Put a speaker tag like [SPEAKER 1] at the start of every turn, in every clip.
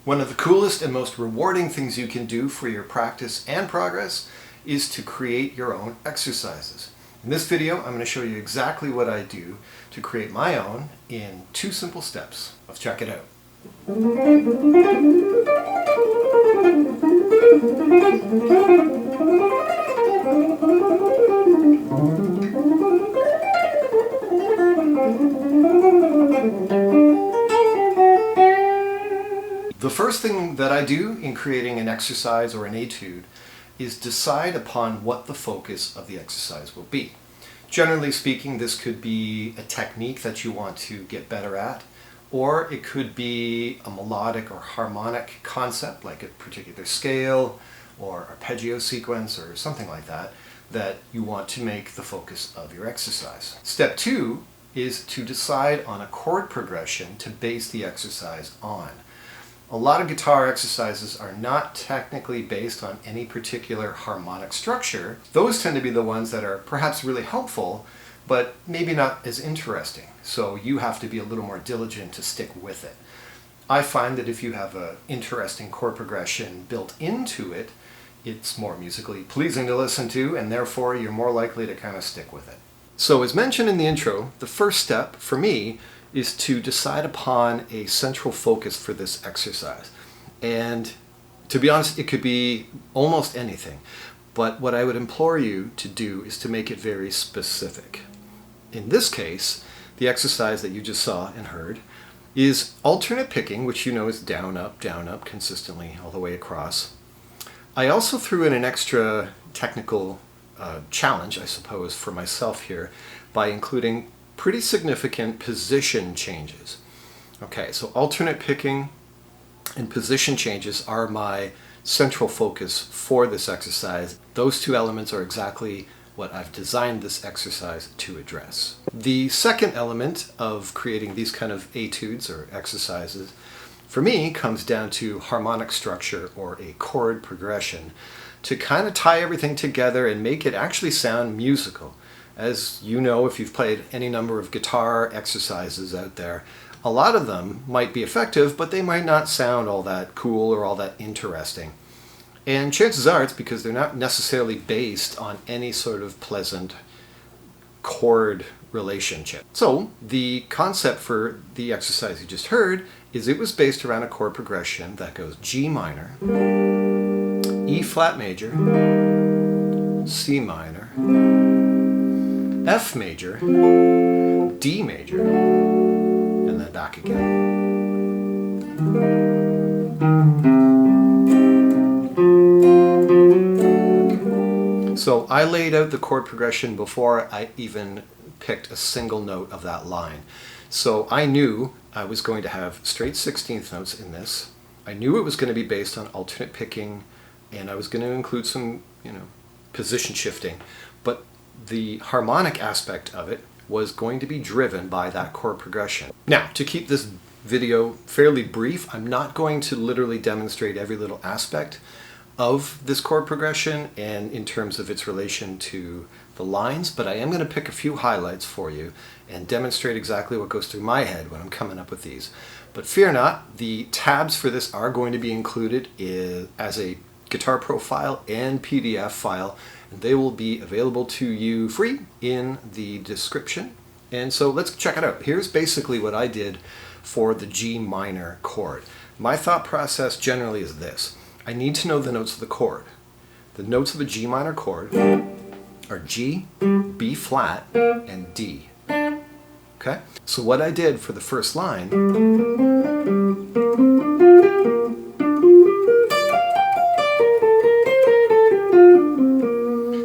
[SPEAKER 1] One of the coolest and most rewarding things you can do for your practice and progress is to create your own exercises. In this video, I'm going to show you exactly what I do to create my own in 2 simple steps. Let's check it out. The first thing that I do in creating an exercise or an etude is decide upon what the focus of the exercise will be. Generally speaking, this could be a technique that you want to get better at, or it could be a melodic or harmonic concept like a particular scale or arpeggio sequence or something like that that you want to make the focus of your exercise. Step 2 is to decide on a chord progression to base the exercise on. A lot of guitar exercises are not technically based on any particular harmonic structure. Those tend to be the ones that are perhaps really helpful, but maybe not as interesting. So you have to be a little more diligent to stick with it. I find that if you have an interesting chord progression built into it, it's more musically pleasing to listen to, and therefore you're more likely to kind of stick with it. So as mentioned in the intro, the first step for me is to decide upon a central focus for this exercise. And to be honest, it could be almost anything. But what I would implore you to do is to make it very specific. In this case, the exercise that you just saw and heard is alternate picking, which you know is down, up, consistently all the way across. I also threw in an extra technical challenge, I suppose, for myself here by including pretty significant position changes. Okay, so alternate picking and position changes are my central focus for this exercise. Those 2 elements are exactly what I've designed this exercise to address. The second element of creating these kind of etudes or exercises for me comes down to harmonic structure or a chord progression to kind of tie everything together and make it actually sound musical. As you know, if you've played any number of guitar exercises out there, a lot of them might be effective, but they might not sound all that cool or all that interesting. And chances are it's because they're not necessarily based on any sort of pleasant chord relationship. So the concept for the exercise you just heard is it was based around a chord progression that goes G minor, E flat major, C minor, F major, D major, and then back again. So I laid out the chord progression before I even picked a single note of that line. So I knew I was going to have straight 16th notes in this. I knew it was going to be based on alternate picking, and I was going to include some, position shifting. But the harmonic aspect of it was going to be driven by that chord progression. Now, to keep this video fairly brief, I'm not going to literally demonstrate every little aspect of this chord progression and in terms of its relation to the lines, but I am going to pick a few highlights for you and demonstrate exactly what goes through my head when I'm coming up with these. But fear not, the tabs for this are going to be included as a guitar profile and PDF file, and they will be available to you free in the description. And so let's check it out. Here's basically what I did for the G minor chord. My thought process generally is this. I need to know the notes of the chord. The notes of a G minor chord are G, B flat, and D. Okay? So what I did for the first line,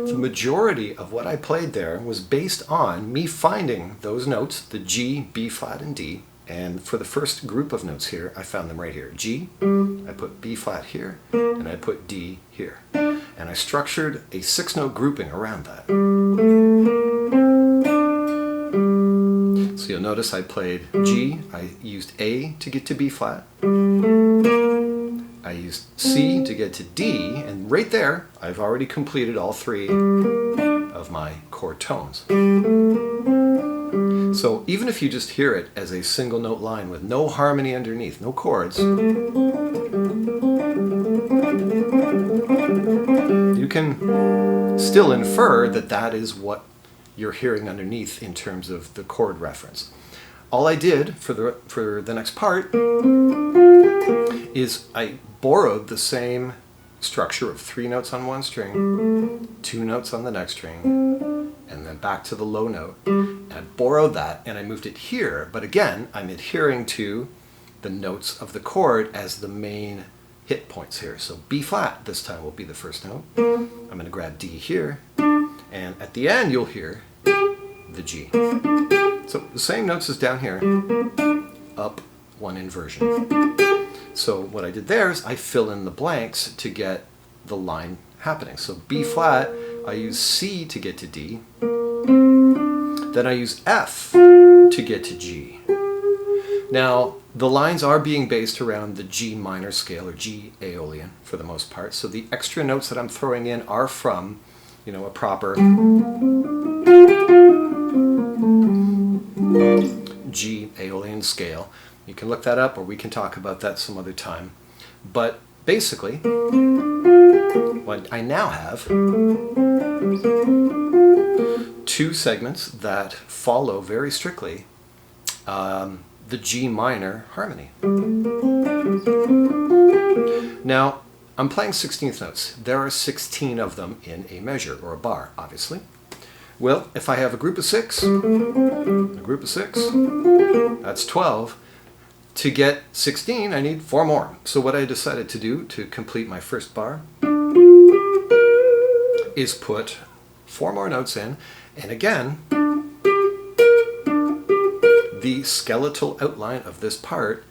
[SPEAKER 1] the majority of what I played there was based on me finding those notes, the G, B flat, and D. And for the first group of notes here, I found them right here. G, I put B flat here, and I put D here. And I structured a 6-note grouping around that. So you'll notice I played G, I used A to get to B flat, I used C to get to D, and right there, I've already completed all 3 of my chord tones. So even if you just hear it as a single note line with no harmony underneath, no chords, still infer that that is what you're hearing underneath in terms of the chord reference. All I did for the next part is I borrowed the same structure of 3 notes on one string, 2 notes on the next string, and then back to the low note. And I borrowed that and I moved it here, but again, I'm adhering to the notes of the chord as the main hit points here. So B flat this time will be the first note. I'm going to grab D here, and at the end you'll hear the G. So the same notes as down here, up 1 inversion. So what I did there is I fill in the blanks to get the line happening. So B flat, I use C to get to D, then I use F to get to G. Now, the lines are being based around the G minor scale, or G Aeolian for the most part, so the extra notes that I'm throwing in are from, a proper G Aeolian scale. You can look that up, or we can talk about that some other time. But basically, what I now have 2 segments that follow very strictly the G minor harmony. Now, I'm playing 16th notes. There are 16 of them in a measure, or a bar, obviously. Well, if I have a group of 6, that's 12. To get 16, I need 4 more. So what I decided to do to complete my first bar is put 4 more notes in, and again, the skeletal outline of this part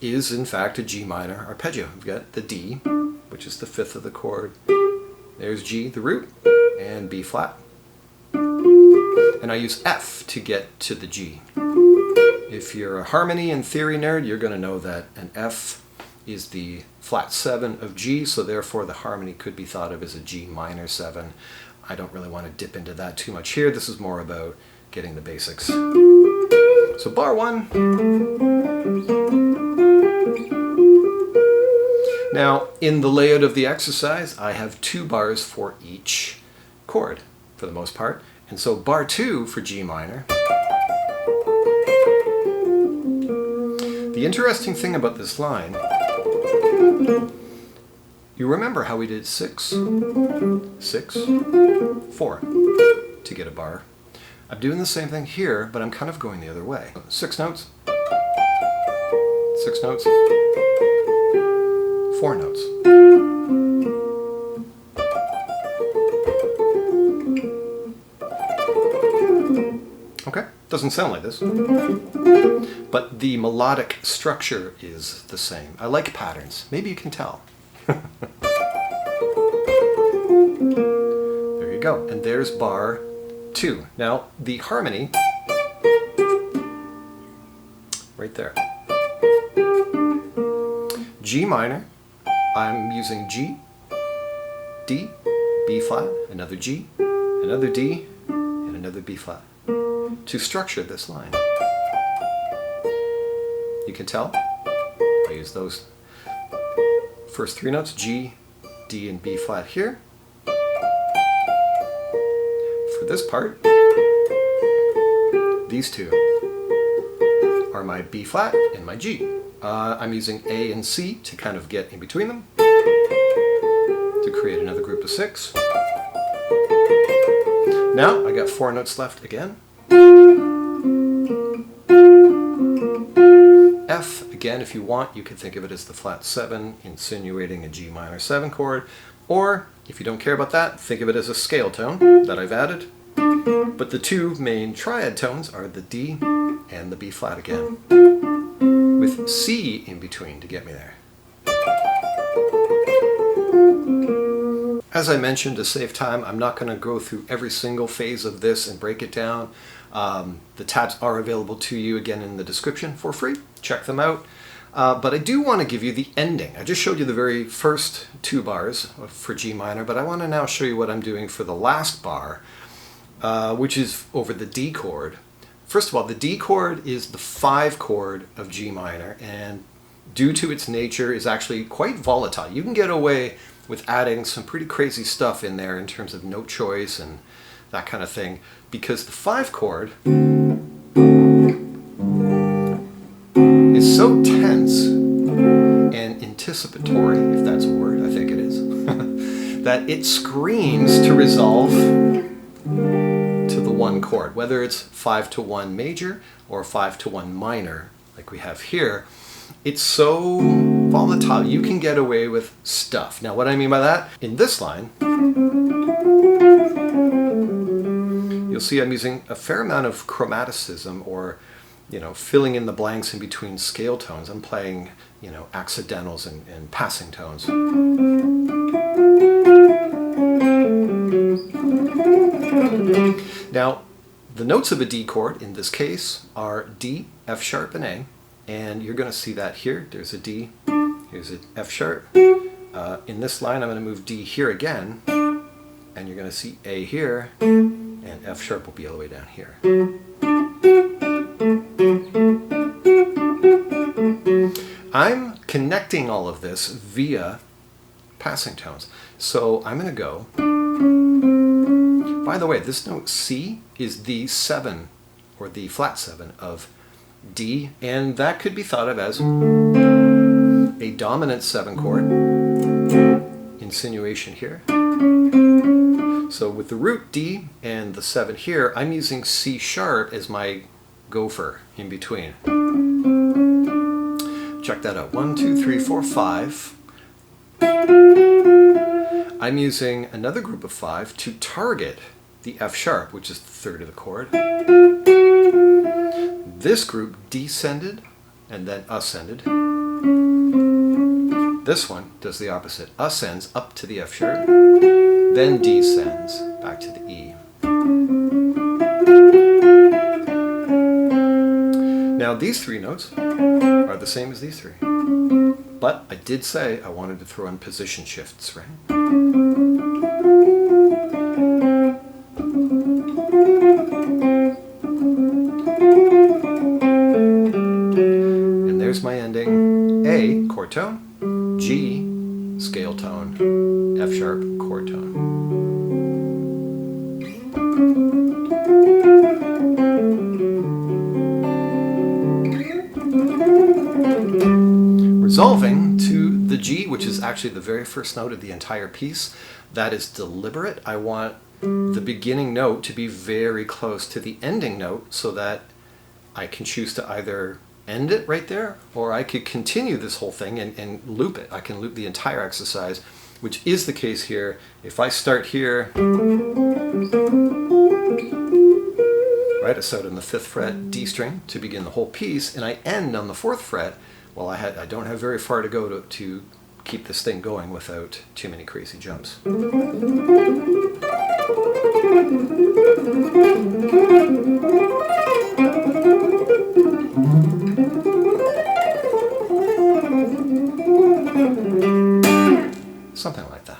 [SPEAKER 1] is in fact a G minor arpeggio. We've got the D, which is the 5th of the chord. There's G, the root, and B flat. And I use F to get to the G. If you're a harmony and theory nerd, you're going to know that an F is the flat 7 of G, so therefore the harmony could be thought of as a G minor 7. I don't really want to dip into that too much here. This is more about getting the basics. So bar 1. Now, in the layout of the exercise, I have 2 bars for each chord, for the most part. And so bar 2 for G minor. The interesting thing about this line, you remember how we did 6, 6, 4 to get a bar. I'm doing the same thing here, but I'm kind of going the other way. 6 notes, 6 notes, 4 notes. Okay, doesn't sound like this, but the melodic structure is the same. I like patterns. Maybe you can tell. There you go, and there's bar 2. Now, the harmony, right there. G minor, I'm using G, D, B flat, another G, another D, and another B flat to structure this line. You can tell I use those first 3 notes, G, D, and B flat here. For this part, these 2 are my B flat and my G. I'm using A and C to kind of get in between them to create another group of 6. Now I got 4 notes left again. F, again, if you want, you could think of it as the flat 7, insinuating a G minor 7 chord, or if you don't care about that, think of it as a scale tone that I've added. But the 2 main triad tones are the D and the B flat again, with C in between to get me there. As I mentioned, to save time, I'm not going to go through every single phase of this and break it down. The tabs are available to you again in the description for free. Check them out. But I do want to give you the ending. I just showed you the very first 2 bars for G minor, but I want to now show you what I'm doing for the last bar, which is over the D chord. First of all, the D chord is the 5 chord of G minor, and due to its nature is actually quite volatile. You can get away with adding some pretty crazy stuff in there in terms of note choice and that kind of thing, because the 5 chord is so tense and anticipatory, if that's a word, I think it is, that it screams to resolve to the 1 chord, whether it's 5 to 1 major or 5 to 1 minor, like we have here. It's so volatile, you can get away with stuff. Now, what I mean by that, in this line, you'll see I'm using a fair amount of chromaticism, or filling in the blanks in between scale tones. I'm playing, accidentals and passing tones. Now, the notes of a D chord in this case are D, F sharp, and A, and you're going to see that here. There's a D, here's an F sharp. In this line, I'm going to move D here again, and you're going to see A here, and F sharp will be all the way down here. I'm connecting all of this via passing tones. So I'm going to go, by the way, this note C is the 7, or the flat 7 of D, and that could be thought of as a dominant 7 chord, insinuation here. So with the root D and the 7 here, I'm using C sharp as my gopher in between. Check that out. 1, 2, 3, 4, 5. I'm using another group of 5 to target the F sharp, which is the 3rd of the chord. This group descended and then ascended. This one does the opposite. Ascends up to the F sharp, then descends back to the E. Now these 3 notes are the same as these 3. But I did say I wanted to throw in position shifts, right? And there's my ending. A, chord tone. G, scale tone. F sharp, chord tone. Resolving to the G, which is actually the very first note of the entire piece. That is deliberate. I want the beginning note to be very close to the ending note so that I can choose to either end it right there, or I could continue this whole thing and loop it. I can loop the entire exercise, which is the case here. If I start here, right, I start on the 5th fret D string to begin the whole piece, and I end on the 4th fret. Well, I don't have very far to go to keep this thing going without too many crazy jumps. Something like that.